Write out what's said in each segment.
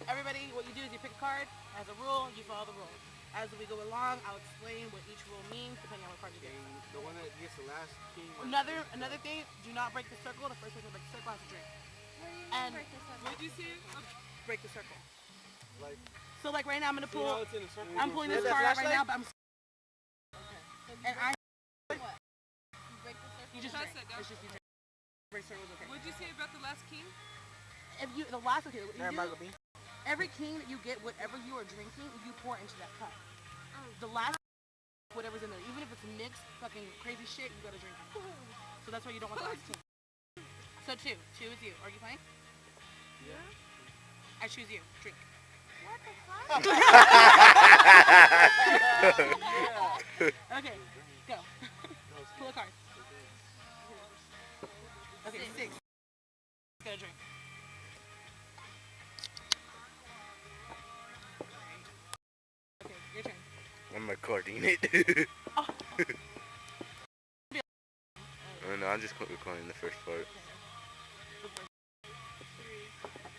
everybody, what you do is you pick a card. As a rule, you follow the rules. As we go along, I'll explain what each rule means depending on what card you get. The one that gets the last king. Another thing, do not break the circle. The first person to break the circle has to drink. And what did you say? Break the circle. Like, so like right now I'm gonna pull. it's in a circle. I'm pulling this card out right now, but I'm. Okay. And I. What? You break the circle. You just Pass drink. that down. It's just you drink. Break circles, okay. What did you say about the last king? If you the last okay, what you do, every king that you get, whatever you are drinking, you pour into that cup. The last, whatever's in there, even if it's mixed, fucking crazy shit, you gotta drink it. So that's why you don't want the last king. So two is you. Are you playing? Yeah. I choose you. Drink. What the fuck? Okay, go. Pull a card. Okay, six. Gotta drink. Okay, your turn. I'm recording it. Oh. Oh no, I'm just recording the first part.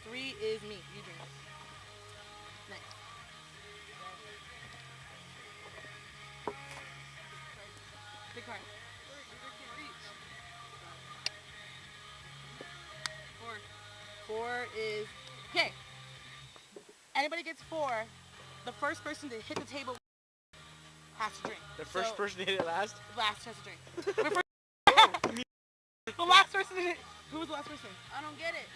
Three is me. You drink. Next. Big card. Four is okay. Anybody gets four, the first person to hit the table has to drink. The first person to hit it last? Last has to drink. The last person to hit. Who was the last person? I don't get it.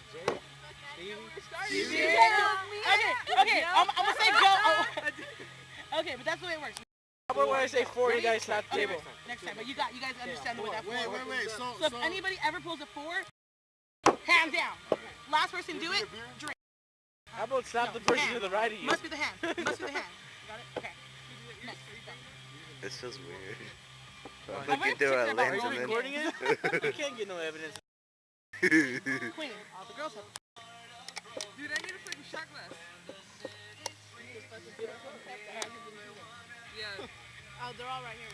Okay, I'm gonna say go. Oh. Okay, but that's the way it works. How about when I say four, you guys slap the Okay, table? next time, but you guys understand the way that Wait. works. So if anybody ever pulls a four, hands down. Last person to do it, drink. How about slap the person to the right of you? Must be the hand. Must be the hand. Got it? Okay. Next. This feels weird. I'm I'm looking very through a particular about lens and then... Recording it? You can't get no evidence. Queen. All the girls have. Dude, I need a fucking shot glass. Yeah. Oh, they're all right here.